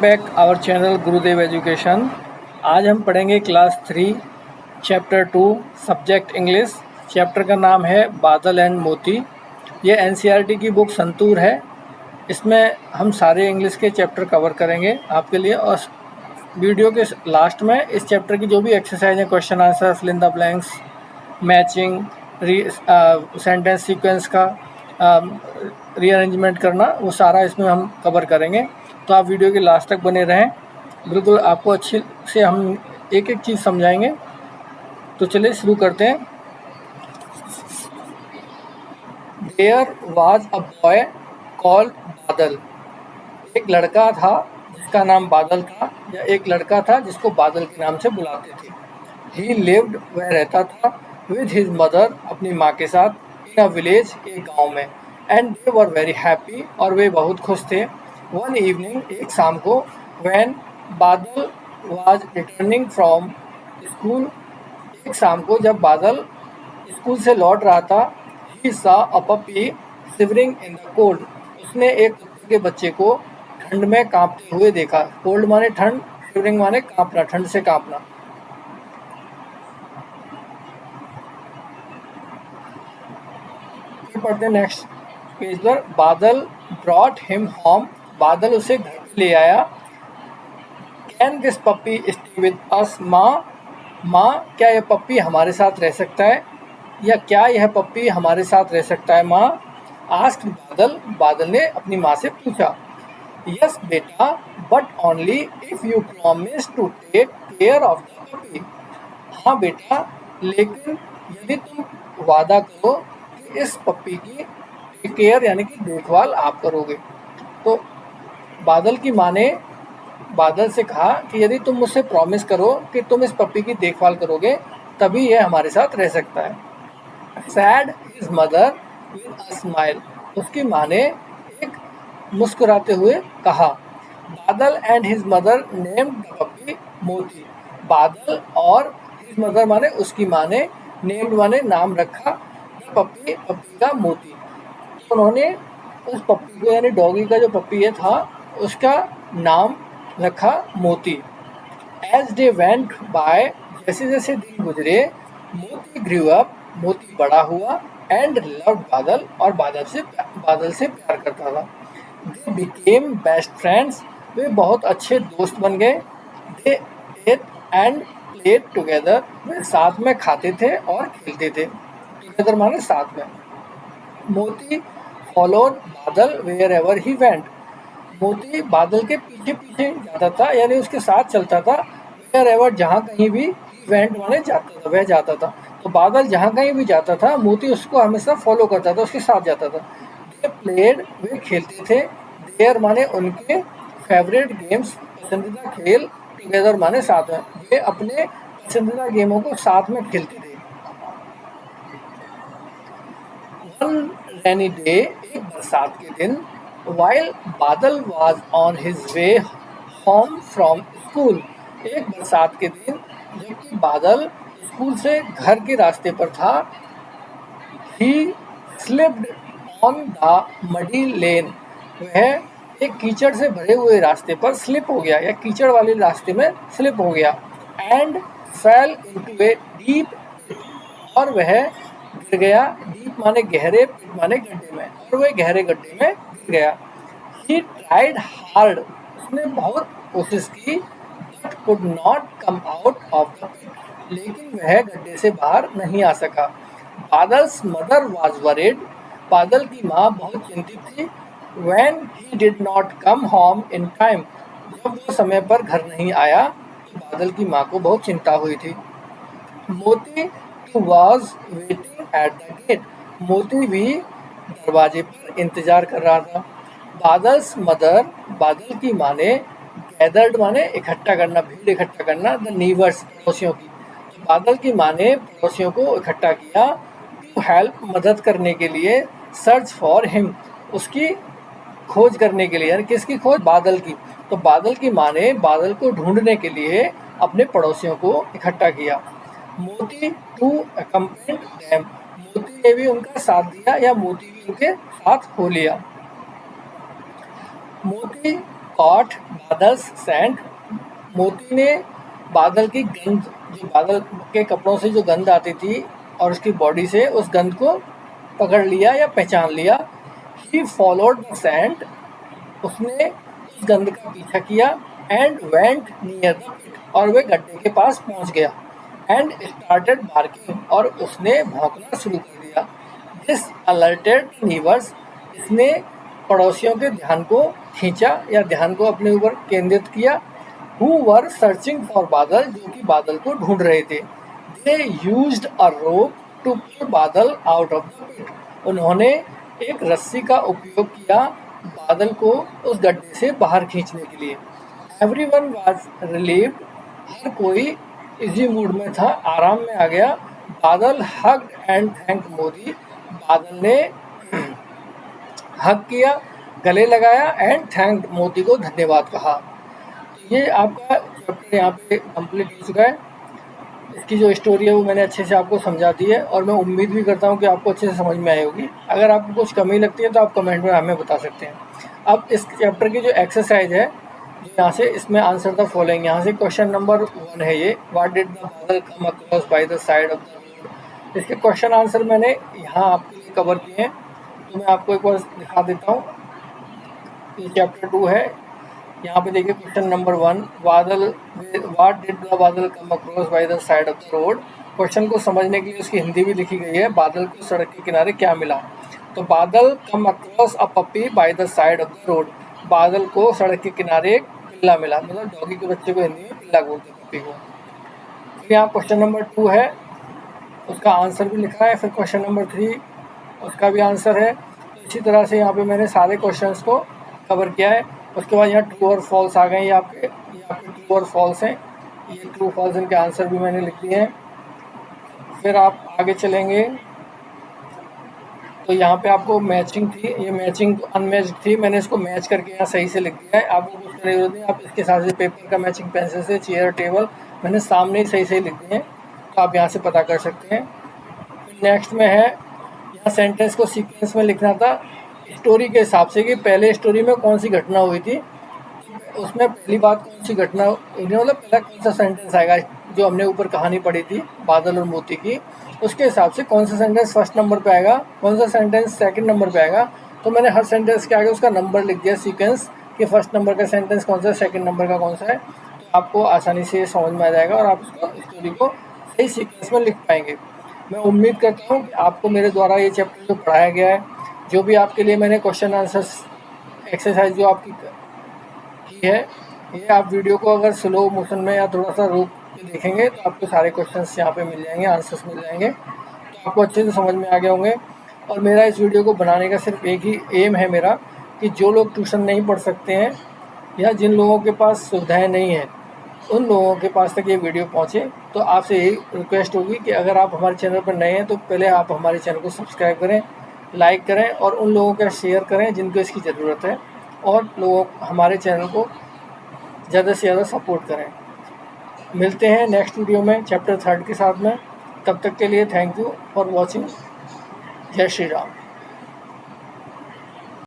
Back our channel Gurudev education. आज हम पढ़ेंगे class 3 chapter 2 subject English. Chapter का नाम है बादल एंड मोती। ये एनसीईआरटी की बुक संतूर है। इसमें हम सारे इंग्लिश के चैप्टर कवर करेंगे आपके लिए, और वीडियो के लास्ट में इस चैप्टर की जो भी एक्सरसाइज है, question answer, fill in the blanks, matching, sentence sequence का रीअरेंजमेंट करना, वो सारा इसमें हम कवर करेंगे। तो आप वीडियो के लास्ट तक बने रहें, बिल्कुल आपको अच्छी से हम एक एक चीज़ समझाएंगे। तो चलिए शुरू करते हैं। There was a boy called Badal. एक लड़का था जिसका नाम बादल था, या एक लड़का था जिसको बादल के नाम से बुलाते थे। ही लिव्ड, वह रहता था विद हिज मदर, अपनी माँ के साथ, इन अ विलेज, एक गांव में। And they were very happy, और वे बहुत खुश थे। वन इवनिंग, एक शाम को, व्हेन बादल वाज रिटर्निंग फ्रॉम स्कूल, एक शाम को जब बादल स्कूल से लौट रहा था, he saw a puppy shivering in the cold, उसने एक कुत्ते के बच्चे को ठंड में कांपते हुए देखा। कोल्ड माने ठंड, शिवरिंग माने कांपना, ठंड से कांपना। पढ़ते हैं नेक्स्ट पेज पर। बादल ब्रॉट हिम होम, बादल उसे घर पे ले आया। Can this puppy stay with us, माँ क्या यह पप्पी हमारे साथ रह सकता है, या क्या यह पप्पी हमारे साथ रह सकता है माँ? आस्क्ड बादल, बादल ने अपनी माँ से पूछा। यस बेटा, but only if you promise to take care of the puppy. हाँ बेटा, लेकिन यदि तुम वादा करो कि इस पप्पी की केयर यानी कि देखभाल आप करोगे। तो बादल की माँ ने बादल से कहा कि यदि तुम मुझसे प्रॉमिस करो कि तुम इस पप्पी की देखभाल करोगे, तभी यह हमारे साथ रह सकता है। Said his mother with a smile, उसकी माँ ने एक मुस्कुराते हुए कहा। Badal and his mother named the puppy Moti, Badal और हिज मदर माने उसकी माँ ने, नेम्ड माने नाम रखा, द पप्पी, पप्पी का मोती। उन्होंने उस पप्पी को, यानी डॉगी का जो पप्पी है था, उसका नाम रखा मोती। एज डे वेंट बाय, जैसे जैसे दिन गुजरे, मोती ग्रीव अप, मोती बड़ा हुआ, एंड लव्ड बादल, और बादल से प्यार करता था। दे बिकेम बेस्ट फ्रेंड्स, वे बहुत अच्छे दोस्त बन गए। दे एट एंड प्लेड टुगेदर, वे साथ में खाते थे और खेलते थे। टुगेदर माने साथ में। मोती फॉलोड बादल वेयर एवर ही वेंट, मोती बादल के पीछे पीछे जाता था, यानी उसके साथ चलता था। वेयर एवर, जहाँ कहीं भी, वेंट माने जाता था, वह जाता था। तो बादल जहाँ कहीं भी जाता था, मोती उसको हमेशा फॉलो करता था, उसके साथ जाता था। दे प्लेड, वे खेलते थे। देयर माने उनके, फेवरेट गेम्स, पसंदीदा खेल, टुगेदर माने साथ में, वे अपने पसंदीदा गेमों को साथ में खेलते थे। वन रेनी डे, एक बरसात के दिन, while बादल was on his way home from school, एक बरसात के दिन जबकि बादल स्कूल से घर के रास्ते पर था, he slipped on the muddy lane, वह एक कीचड़ से भरे हुए रास्ते पर स्लिप हो गया, या कीचड़ वाले रास्ते में स्लिप हो गया। And fail into a deep, और वह गिर गया। डीप माने गहरे, पिट माने गड्ढे में, और वह गहरे गड्ढे में गिर गया। ही ट्राइड हार्ड, उसने बहुत कोशिश की। But could not come out of the pit, लेकिन वह गड्ढे से बाहर नहीं आ सका। बादल्स मदर वाज वरीड, बादल की माँ बहुत चिंतित थी। When he did not come home in time, जब वो समय पर घर नहीं आया, तो बादल की माँ को बहुत चिंता हुई थी। Moti was waiting at the gate, Moti भी दरवाजे पर इंतजार कर रहा था। बादल्स मदर, बादल की माँ ने, गैदर्ड माने इकट्ठा करना, भीड़ इकट्ठा करना, द नीवर्स, पड़ोसियों की। तो बादल की माँ ने पड़ोसियों को इकट्ठा किया, टू हेल्प, मदद करने के लिए, सर्च फॉर हिम, उसकी खोज करने के लिए। यानी किसकी खोज? बादल की। तो बादल की माँ ने बादल को ढूंढने के लिए अपने पड़ोसियों को इकट्ठा किया। मोती टू अकम्पनीड देम, मोती ने भी उनका साथ दिया, या मोती भी उनके साथ हो लिया। मोती कॉट बादल्स सेंट, मोती ने बादल की गंध, जो बादल के कपड़ों से जो गंध आती थी और उसकी बॉडी से, उस गंध को पकड़ लिया या पहचान लिया। ही फॉलोड द सेंट, उसने उस गंध का पीछा किया। And went near the pit, और वे गड्ढे के पास पहुंच गया। एंड स्टार्टेड बार्किंग, और उसने भौंकना शुरू कर दिया। दिस अलर्टेड नीबर्स, इसने पड़ोसियों के ध्यान को खींचा या ध्यान को अपने ऊपर केंद्रित किया। हु वर सर्चिंग फॉर बादल, जो कि बादल को ढूंढ रहे थे। They used a rope to pull बादल आउट ऑफ द पिट, उन्होंने एक रस्सी का उपयोग किया बादल को उस गड्ढे से बाहर खींचने के लिए। एवरीवन वाज रिलीव्ड, हर कोई इजी मूड में था, आराम में आ गया। बादल हग्ड एंड थैंक मोदी, बादल ने हग किया, गले लगाया, एंड थैंक मोदी को धन्यवाद कहा। तो ये आपका चैप्टर यहाँ पे कंप्लीट हो चुका है। इसकी जो स्टोरी है वो मैंने अच्छे से आपको समझा दी है, और मैं उम्मीद भी करता हूँ कि आपको अच्छे से समझ में आई होगी। अगर आपको कुछ कमी लगती है तो आप कमेंट में हमें बता सकते हैं। अब इस चैप्टर की जो एक्सरसाइज है, जो यहाँ से इसमें आंसर द फॉलोइंग, यहाँ से क्वेश्चन नंबर 1 है ये, व्हाट डिड द बादल come across by the side of the road. इसके क्वेश्चन आंसर मैंने यहाँ आपके लिए कवर किए हैं, तो मैं आपको एक बार दिखा देता हूँ। ये चैप्टर 2 है। यहाँ पे देखिए क्वेश्चन नंबर 1, बादल व्हाट डिड द बादल come across by the side of the road. Question को समझने के लिए उसकी हिंदी भी लिखी गई है, बादल को सड़क के किनारे क्या मिला। तो बादल come across a puppy by the side of the road, बादल को सड़क के किनारे एक पिल्ला मिला, मतलब डॉगी के बच्चे को हिंदी में पिल्ला बोलते हैं पपी को। फिर यहाँ क्वेश्चन नंबर 2 है, उसका आंसर भी लिखा है। फिर क्वेश्चन नंबर 3, उसका भी आंसर है। तो इसी तरह से यहाँ पे मैंने सारे क्वेश्चंस को कवर किया है। उसके बाद यहाँ ट्रू और फॉल्स आ गए, ये आपके ट्रू और फॉल्स हैं। ये ट्रू फॉल्स, इनके आंसर भी मैंने लिख दिए हैं। फिर आप आगे चलेंगे तो यहाँ पे आपको मैचिंग थी, ये मैचिंग अनमैच्ड थी, मैंने इसको मैच करके यहाँ सही से लिख दिया है। आपको कुछ करने की जरूरत नहीं, आप इसके साथ से पेपर का मैचिंग पेंसिल से, चेयर टेबल मैंने सामने ही सही सही लिख दिए हैं, तो आप यहाँ से पता कर सकते हैं। फिर नेक्स्ट में है, यहाँ सेंटेंस को सीक्वेंस में लिखना था स्टोरी के हिसाब से, कि पहले स्टोरी में कौन सी घटना हुई थी, उसमें पहली बात कौन सी घटना, मतलब पहला कौन सा सेंटेंस आएगा, जो हमने ऊपर कहानी पढ़ी थी बादल और मोती की, उसके हिसाब से कौन सा सेंटेंस फर्स्ट नंबर पे आएगा, कौन सा सेंटेंस सेकंड नंबर पे आएगा। तो मैंने हर सेंटेंस के आगे उसका नंबर लिख दिया, सीक्वेंस, कि फर्स्ट नंबर का सेंटेंस कौन सा है, सेकंड नंबर का कौन सा है। तो आपको आसानी से समझ में आ जाएगा और आप उसको स्टोरी को सही सीक्वेंस में लिख पाएंगे। मैं उम्मीद करता हूँ कि आपको मेरे द्वारा ये चैप्टर जो पढ़ाया गया है, जो भी आपके लिए मैंने क्वेश्चन आंसर्स एक्सरसाइज जो आपकी की है, ये आप वीडियो को अगर स्लो मोशन में या थोड़ा सा रोक के देखेंगे तो आपको सारे क्वेश्चंस यहाँ पे मिल जाएंगे, आंसर्स मिल जाएंगे, तो आपको अच्छे से समझ में आ गए होंगे। और मेरा इस वीडियो को बनाने का सिर्फ एक ही एम है मेरा, कि जो लोग ट्यूशन नहीं पढ़ सकते हैं या जिन लोगों के पास सुविधाएँ नहीं हैं, उन लोगों के पास तक ये वीडियो पहुँचे। तो आपसे यही रिक्वेस्ट होगी कि अगर आप हमारे चैनल पर नए हैं तो पहले आप हमारे चैनल को सब्सक्राइब करें, लाइक करें, और उन लोगों के शेयर करें जिनको इसकी ज़रूरत है, और लोगों हमारे चैनल को ज़्यादा से ज़्यादा सपोर्ट करें। मिलते हैं नेक्स्ट वीडियो में चैप्टर 3 के साथ में। तब तक के लिए थैंक यू फॉर वॉचिंग। जय श्री राम।